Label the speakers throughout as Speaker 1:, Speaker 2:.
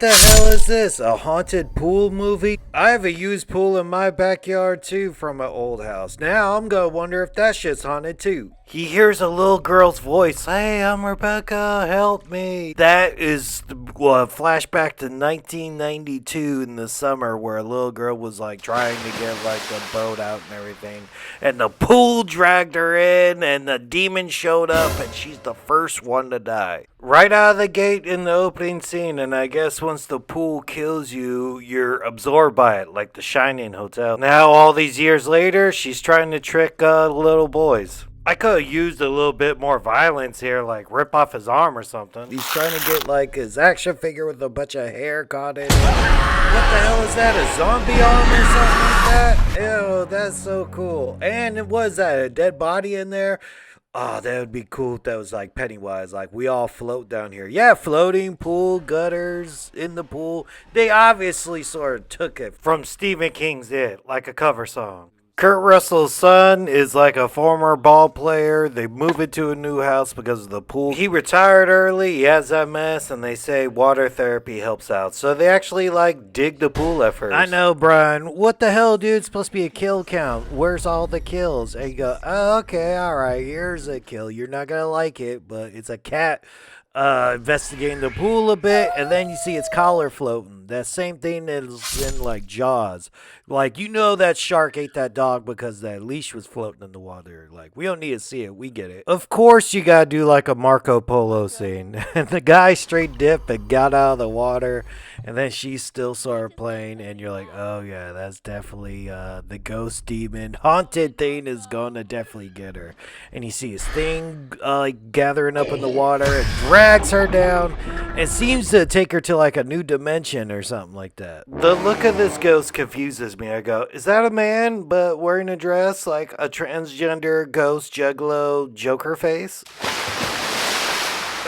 Speaker 1: The hell is this? A haunted pool movie? I have a used pool in my backyard too from an old house. Now I'm gonna wonder if that shit's haunted too. He hears a little girl's voice. Hey, I'm Rebecca, help me. That is a flashback to 1992 in the summer where a little girl was like trying to get like a boat out and everything. And the pool dragged her in and the demon showed up and she's the first one to die. Right out of the gate in the opening scene, and I guess once the pool kills you, you're absorbed by it, like the Shining Hotel. Now, all these years later, she's trying to trick little boys. I could have used a little bit more violence here, like rip off his arm or something. He's trying to get like his action figure with a bunch of hair caught in it. What the hell is that? A zombie arm or something like that? Ew, that's so cool. And what is that? A dead body in there? Oh, that would be cool if that was like Pennywise, like we all float down here. Yeah, floating pool, gutters in the pool. They obviously sort of took it from Stephen King's It, like a cover song. Kurt Russell's son is like a former ball player. They move into a new house because of the pool. He retired early, he has that mess, and they say water therapy helps out. So they actually like dig the pool at first. I know, Brian. What the hell, dude? It's supposed to be a kill count. Where's all the kills? And you go, oh, okay, alright, here's a kill. You're not gonna like it, but it's a cat investigating the pool a bit, and then you see its collar floating. That same thing that is in like Jaws. Like, you know that shark ate that dog because that leash was floating in the water. Like, we don't need to see it. We get it. Of course you gotta do like a Marco Polo scene. And the guy straight dipped and got out of the water, and then she's still sort of playing, and you're like, oh yeah, that's definitely the ghost demon. Haunted thing is gonna definitely get her. And you see his thing like gathering up in the water and drags her down and seems to take her to like a new dimension or something like that. The look of this ghost confuses me. I go, is that a man but wearing a dress, like a transgender ghost juggalo Joker face?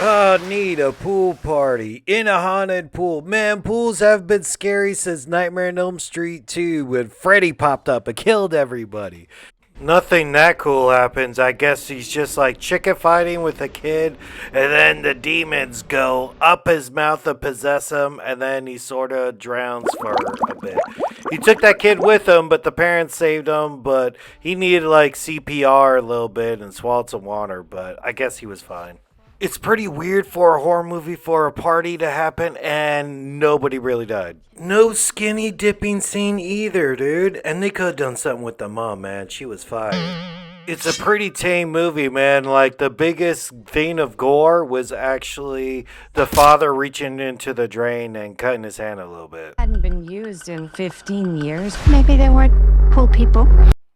Speaker 1: Oh, neat, a pool party in a haunted pool. Man, pools have been scary since Nightmare on Elm Street 2 when Freddy popped up and killed everybody. Nothing that cool happens. I guess he's just like chicken fighting with a kid, and then the demons go up his mouth and possess him, and then he sort of drowns for a bit. He took that kid with him, but the parents saved him, but he needed like CPR a little bit and swallowed some water, but I guess he was fine. It's pretty weird for a horror movie for a party to happen and nobody really died. No skinny dipping scene either, dude. And they could have done something with the mom, man. She was fine. It's a pretty tame movie, man. Like, the biggest thing of gore was actually the father reaching into the drain and cutting his hand a little bit.
Speaker 2: Hadn't been used in 15 years. Maybe they weren't cool people.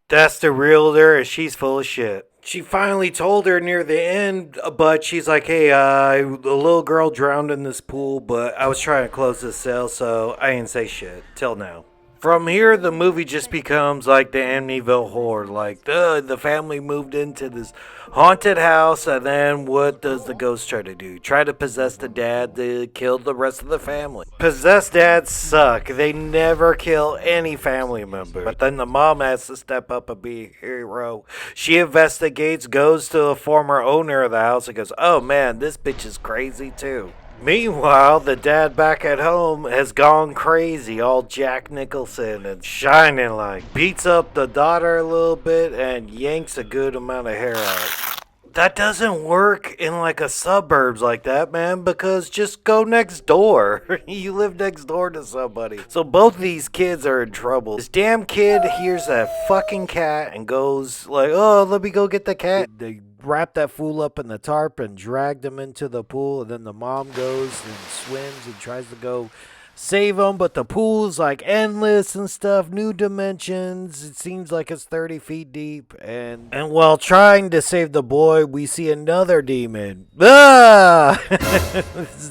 Speaker 1: That's the realtor, and she's full of shit. She finally told her near the end, but she's like, hey, a little girl drowned in this pool, but I was trying to close this sale, so I didn't say shit till now. From here, the movie just becomes like the Amityville Horror. Like, the family moved into this haunted house, and then what does the ghost try to do? Try to possess the dad to kill the rest of the family. Possessed dads suck. They never kill any family member. But then the mom has to step up and be a hero. She investigates, goes to the former owner of the house, and goes, oh man, this bitch is crazy too. Meanwhile, the dad back at home has gone crazy, all Jack Nicholson and shining like. Beats up the daughter a little bit and yanks a good amount of hair out. That doesn't work in like a suburbs like that, man, because just go next door. You live next door to somebody. So both these kids are in trouble. This damn kid hears that fucking cat and goes like, oh, let me go get the cat. They wrap that fool up in the tarp and drag them into the pool, and then the mom goes and swims and tries to go save him, but the pool's like endless and stuff, new dimensions. It seems like it's 30 feet deep, and while trying to save the boy, we see another demon. Ah!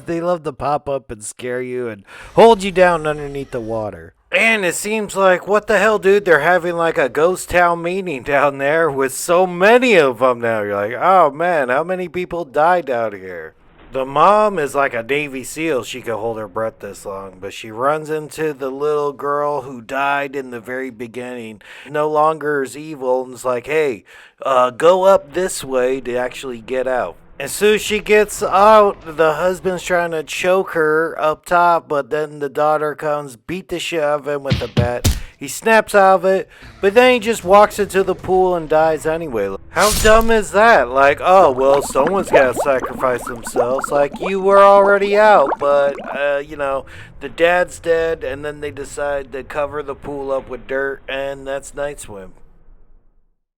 Speaker 1: They love to pop up and scare you and hold you down underneath the water. And it seems like, what the hell, dude? They're having like a ghost town meeting down there with so many of them now. You're like, oh man, how many people died out here? The mom is like a Navy SEAL. She could hold her breath this long, but she runs into the little girl who died in the very beginning. No longer is evil, and is like, hey, go up this way to actually get out. As soon as she gets out, the husband's trying to choke her up top, but then the daughter comes, beat the shit out of him with a bat. He snaps out of it, but then he just walks into the pool and dies anyway. How dumb is that? Like, oh, well, someone's gotta sacrifice themselves. Like, you were already out, but, the dad's dead, and then they decide to cover the pool up with dirt, and that's Night Swim.